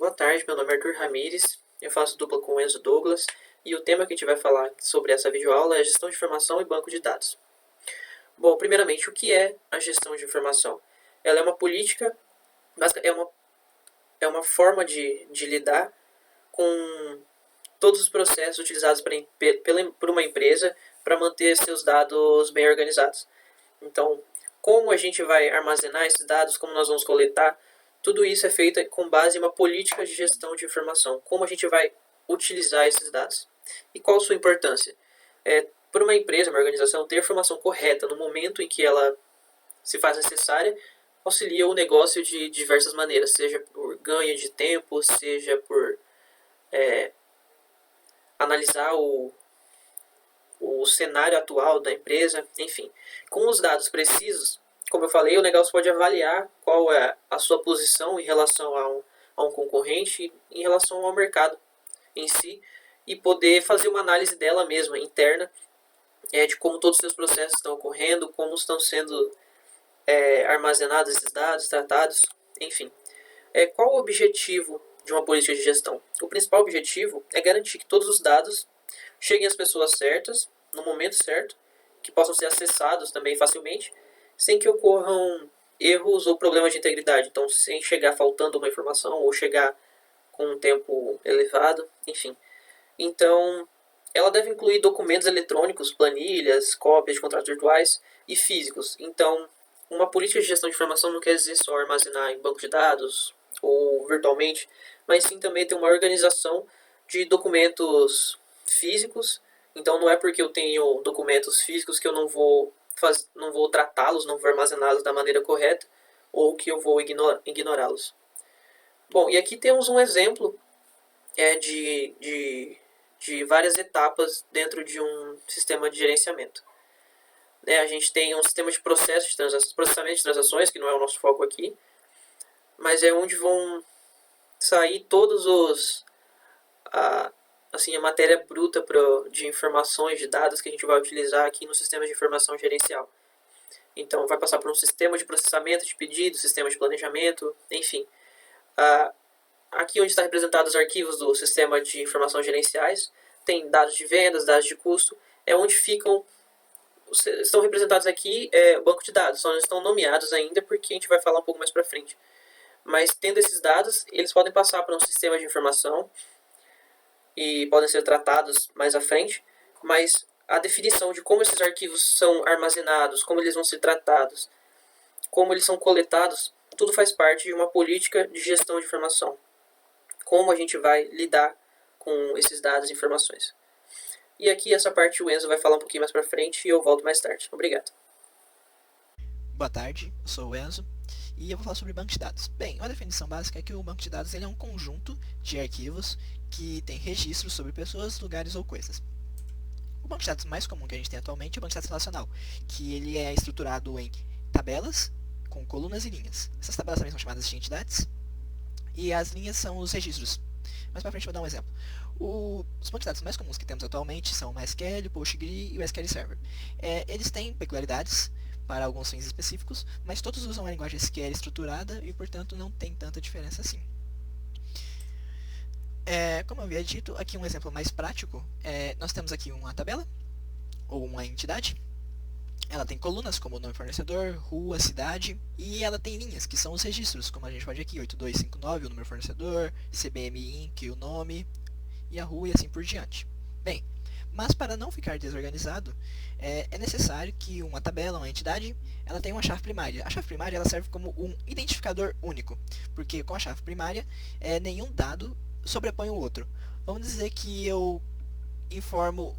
Boa tarde, meu nome é Arthur Ramires, eu faço dupla com o Enzo Douglas e o tema que a gente vai falar sobre essa videoaula é gestão de informação e banco de dados. Bom, primeiramente, o que é a gestão de informação? Ela é uma política, é uma forma de lidar com todos os processos utilizados por uma empresa para manter seus dados bem organizados. Então, como a gente vai armazenar esses dados, como nós vamos coletar, tudo isso é feito com base em uma política de gestão de informação. Como a gente vai utilizar esses dados. E qual a sua importância? Para uma empresa, uma organização, ter a informação correta no momento em que ela se faz necessária, auxilia o negócio de diversas maneiras, seja por ganho de tempo, seja por analisar o cenário atual da empresa, enfim. Com os dados precisos, como eu falei, o negócio pode avaliar qual é a sua posição em relação a um concorrente, em relação ao mercado em si, e poder fazer uma análise dela mesma, interna, de como todos os seus processos estão ocorrendo, como estão sendo armazenados esses dados, tratados, enfim. Qual o objetivo de uma política de gestão? O principal objetivo é garantir que todos os dados cheguem às pessoas certas, no momento certo, que possam ser acessados também facilmente, sem que ocorram erros ou problemas de integridade. Então, sem chegar faltando uma informação ou chegar com um tempo elevado, enfim. Então, ela deve incluir documentos eletrônicos, planilhas, cópias de contratos virtuais e físicos. Então, uma política de gestão de informação não quer dizer só armazenar em banco de dados ou virtualmente, mas sim também ter uma organização de documentos físicos. Então, não é porque eu tenho documentos físicos que eu não vou tratá-los, não vou armazená-los da maneira correta, ou que eu vou ignorá-los. Bom, e aqui temos um exemplo de várias etapas dentro de um sistema de gerenciamento. A gente tem um sistema de processamento de transações, que não é o nosso foco aqui, mas é onde vão sair todos a matéria bruta de informações, de dados que a gente vai utilizar aqui no sistema de informação gerencial. Então, vai passar por um sistema de processamento de pedidos, sistema de planejamento, enfim. Aqui onde está representados os arquivos do sistema de informação gerenciais, tem dados de vendas, dados de custo, é onde estão representados aqui o banco de dados, só não estão nomeados ainda porque a gente vai falar um pouco mais para frente. Mas tendo esses dados, eles podem passar para um sistema de informação e podem ser tratados mais à frente, mas a definição de como esses arquivos são armazenados, como eles vão ser tratados, como eles são coletados, tudo faz parte de uma política de gestão de informação. Como a gente vai lidar com esses dados e informações. E aqui essa parte o Enzo vai falar um pouquinho mais pra frente e eu volto mais tarde. Obrigado. Boa tarde, eu sou o Enzo e eu vou falar sobre banco de dados. Bem, uma definição básica é que o banco de dados ele é um conjunto de arquivos que tem registros sobre pessoas, lugares ou coisas. O banco de dados mais comum que a gente tem atualmente é o banco de dados relacional, que ele é estruturado em tabelas com colunas e linhas. Essas tabelas também são chamadas de entidades e as linhas são os registros. Mais pra frente eu vou dar um exemplo. Os bancos de dados mais comuns que temos atualmente são o MySQL, o PostgreSQL e o SQL Server. Eles têm peculiaridades para alguns fins específicos, mas todos usam a linguagem SQL estruturada e, portanto, não tem tanta diferença assim. Como eu havia dito, aqui um exemplo mais prático, nós temos aqui uma tabela, ou uma entidade. Ela tem colunas como o nome fornecedor, rua, cidade, e ela tem linhas, que são os registros, como a gente pode aqui, 8259, o número fornecedor, CBM Inc, o nome, e a rua e assim por diante. Bem, mas para não ficar desorganizado, é necessário que uma tabela, uma entidade, ela tenha uma chave primária. A chave primária ela serve como um identificador único, porque com a chave primária, nenhum dado sobrepõe o outro. Vamos dizer que eu informo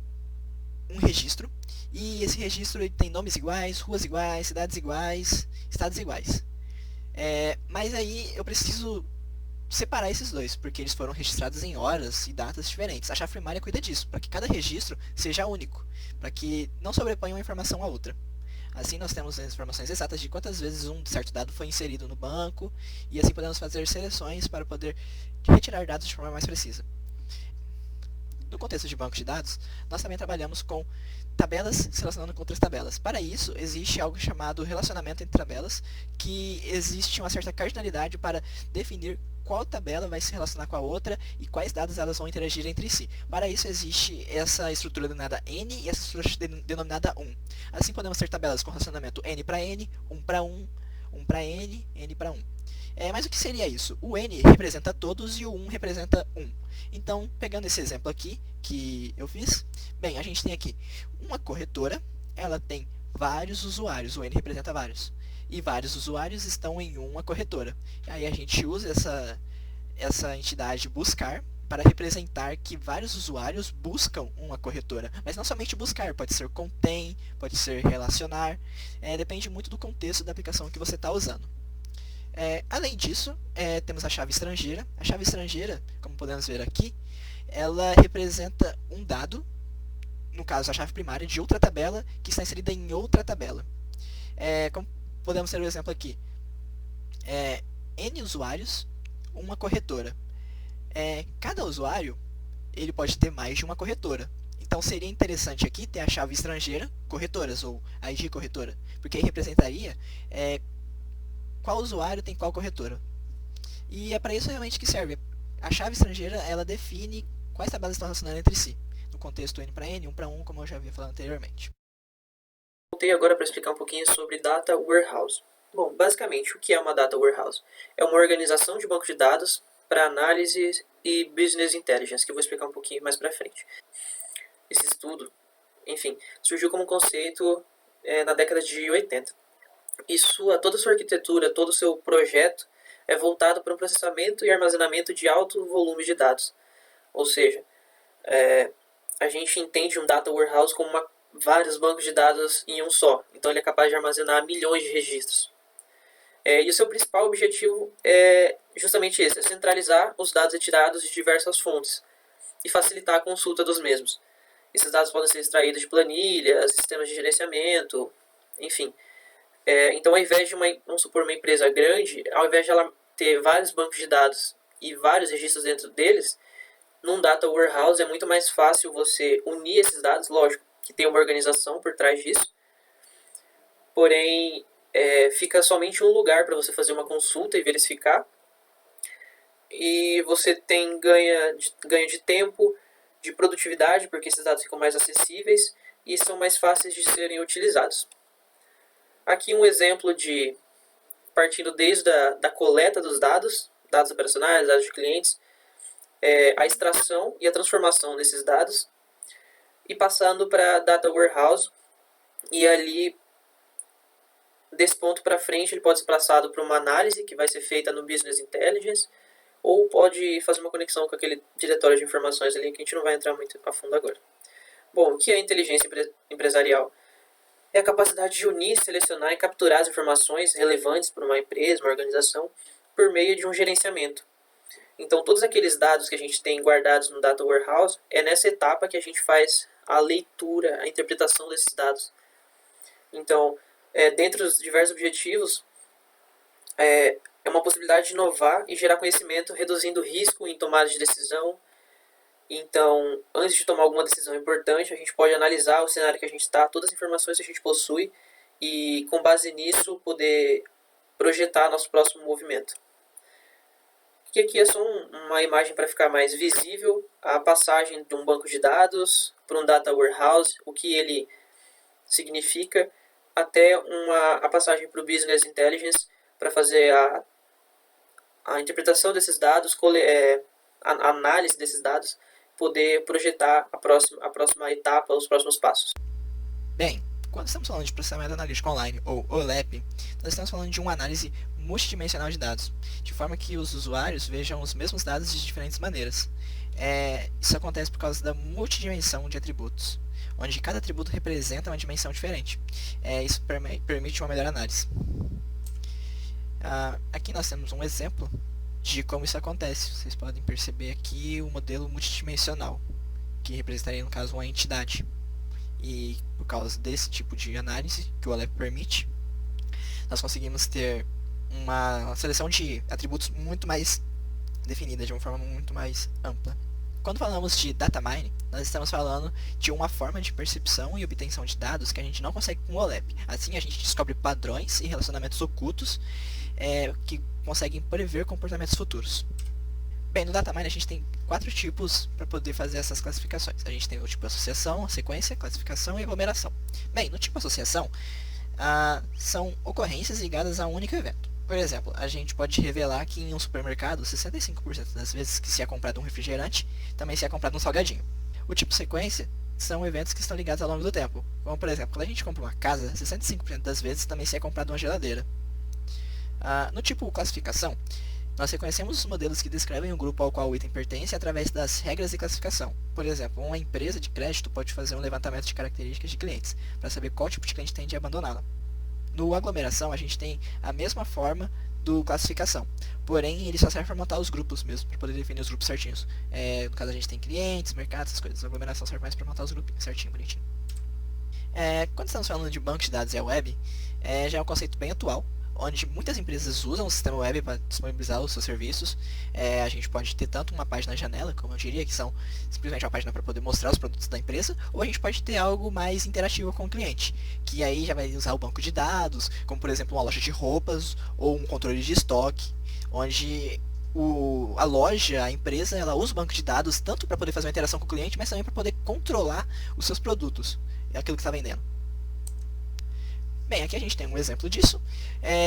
um registro, e esse registro ele tem nomes iguais, ruas iguais, cidades iguais, estados iguais. Mas aí eu preciso separar esses dois, porque eles foram registrados em horas e datas diferentes. A chave primária cuida disso, para que cada registro seja único, para que não sobreponha uma informação à outra. Assim nós temos as informações exatas de quantas vezes um certo dado foi inserido no banco, e assim podemos fazer seleções para poder retirar dados de forma mais precisa. No contexto de banco de dados, nós também trabalhamos com tabelas se relacionando com outras tabelas. Para isso, existe algo chamado relacionamento entre tabelas, que existe uma certa cardinalidade para definir qual tabela vai se relacionar com a outra e quais dados elas vão interagir entre si. Para isso existe essa estrutura denominada N e essa estrutura denominada 1. Assim podemos ter tabelas com relacionamento N para N, 1 para 1, 1 para N, N para 1. Mas o que seria isso? O N representa todos e o 1 representa 1. Então, pegando esse exemplo aqui que eu fiz, bem, a gente tem aqui uma corretora, ela tem vários usuários, o N representa vários, e vários usuários estão em uma corretora. E aí a gente usa essa entidade buscar para representar que vários usuários buscam uma corretora, mas não somente buscar, pode ser contém, pode ser relacionar, depende muito do contexto da aplicação que você está usando. Além disso, temos a chave estrangeira. A chave estrangeira, como podemos ver aqui, ela representa um dado, no caso a chave primária, de outra tabela que está inserida em outra tabela. Como podemos ter o exemplo aqui, N usuários, uma corretora. Cada usuário ele pode ter mais de uma corretora. Então seria interessante aqui ter a chave estrangeira, corretoras, ou ID corretora, porque aí representaria qual usuário tem qual corretora. E é para isso realmente que serve. A chave estrangeira, ela define quais tabelas estão relacionando entre si, no contexto N para N, 1 para 1, como eu já havia falado anteriormente. Voltei agora para explicar um pouquinho sobre Data Warehouse. Bom, basicamente, o que é uma Data Warehouse? É uma organização de banco de dados para análise e Business Intelligence, que eu vou explicar um pouquinho mais para frente. Esse estudo, enfim, surgiu como conceito na década de 80. E toda a sua arquitetura, todo o seu projeto é voltado para o processamento e armazenamento de alto volume de dados. Ou seja, a gente entende um Data Warehouse como vários bancos de dados em um só. Então ele é capaz de armazenar milhões de registros. E o seu principal objetivo é justamente esse, é centralizar os dados retirados de diversas fontes e facilitar a consulta dos mesmos. Esses dados podem ser extraídos de planilhas, sistemas de gerenciamento, enfim. Então, ao invés de vamos supor, uma empresa grande, ao invés de ela ter vários bancos de dados e vários registros dentro deles, num Data Warehouse é muito mais fácil você unir esses dados, lógico que tem uma organização por trás disso, porém fica somente um lugar para você fazer uma consulta e verificar, e você tem ganho de tempo, de produtividade, porque esses dados ficam mais acessíveis e são mais fáceis de serem utilizados. Aqui um exemplo partindo desde da coleta dos dados operacionais, dados de clientes, a extração e a transformação desses dados, e passando para Data Warehouse, e ali, desse ponto para frente, ele pode ser passado para uma análise que vai ser feita no Business Intelligence, ou pode fazer uma conexão com aquele diretório de informações ali, que a gente não vai entrar muito a fundo agora. Bom, o que é inteligência empresarial? É a capacidade de unir, selecionar e capturar as informações relevantes para uma empresa, uma organização, por meio de um gerenciamento. Então, todos aqueles dados que a gente tem guardados no Data Warehouse, é nessa etapa que a gente faz a leitura, a interpretação desses dados. Então, dentre os diversos objetivos, é uma possibilidade de inovar e gerar conhecimento, reduzindo o risco em tomada de decisão. Então, antes de tomar alguma decisão importante, a gente pode analisar o cenário que a gente está, todas as informações que a gente possui, e com base nisso poder projetar nosso próximo movimento. Que aqui é só uma imagem para ficar mais visível a passagem de um banco de dados para um Data Warehouse, o que ele significa, até a passagem para o Business Intelligence para fazer a interpretação desses dados, a análise desses dados, poder projetar a próxima etapa, os próximos passos. Bem, quando estamos falando de processamento analítico online, ou OLAP, nós estamos falando de uma análise multidimensional de dados, de forma que os usuários vejam os mesmos dados de diferentes maneiras. Isso acontece por causa da multidimensão de atributos, onde cada atributo representa uma dimensão diferente. Isso permite uma melhor análise. Aqui nós temos um exemplo de como isso acontece. Vocês podem perceber aqui o modelo multidimensional, que representaria no caso uma entidade. E por causa desse tipo de análise que o OLAP permite, nós conseguimos ter uma seleção de atributos muito mais definida, de uma forma muito mais ampla. Quando falamos de data mining, nós estamos falando de uma forma de percepção e obtenção de dados que a gente não consegue com o OLAP. Assim a gente descobre padrões e relacionamentos ocultos que conseguem prever comportamentos futuros. Bem, no datamine a gente tem 4 tipos para poder fazer essas classificações. A gente tem o tipo associação, sequência, classificação e aglomeração. Bem, no tipo associação, são ocorrências ligadas a um único evento. Por exemplo, a gente pode revelar que em um supermercado, 65% das vezes que se é comprado um refrigerante, também se é comprado um salgadinho. O tipo sequência são eventos que estão ligados ao longo do tempo. Como, por exemplo, quando a gente compra uma casa, 65% das vezes também se é comprado uma geladeira. No tipo classificação, nós reconhecemos os modelos que descrevem o grupo ao qual o item pertence através das regras de classificação. Por exemplo, uma empresa de crédito pode fazer um levantamento de características de clientes, para saber qual tipo de cliente tende a abandoná-la. No aglomeração, a gente tem a mesma forma do classificação, porém ele só serve para montar os grupos mesmo, para poder definir os grupos certinhos. No caso a gente tem clientes, mercados, essas coisas. A aglomeração serve mais para montar os grupinhos certinho, bonitinho. Quando estamos falando de banco de dados e a web, já é um conceito bem atual, onde muitas empresas usam o sistema web para disponibilizar os seus serviços. A gente pode ter tanto uma página janela, como eu diria, que são simplesmente uma página para poder mostrar os produtos da empresa, ou a gente pode ter algo mais interativo com o cliente, que aí já vai usar o banco de dados, como por exemplo uma loja de roupas ou um controle de estoque, onde a loja, a empresa, ela usa o banco de dados tanto para poder fazer uma interação com o cliente, mas também para poder controlar os seus produtos, aquilo que está vendendo. Bem, aqui a gente tem um exemplo disso,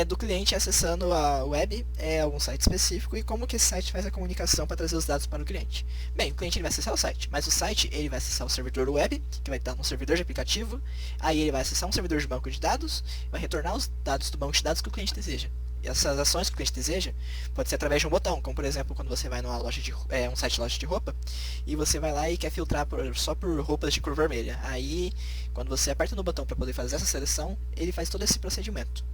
do cliente acessando a web, algum site específico, e como que esse site faz a comunicação para trazer os dados para o cliente. Bem, o cliente ele vai acessar o site, mas o site ele vai acessar o servidor web, que vai estar no servidor de aplicativo, aí ele vai acessar um servidor de banco de dados, vai retornar os dados do banco de dados que o cliente deseja. E essas ações que o cliente deseja pode ser através de um botão, como por exemplo quando você vai numa loja um site de loja de roupa e você vai lá e quer filtrar só por roupas de cor vermelha. Aí, quando você aperta no botão para poder fazer essa seleção, ele faz todo esse procedimento.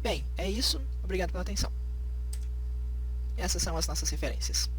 Bem, é isso. Obrigado pela atenção. Essas são as nossas referências.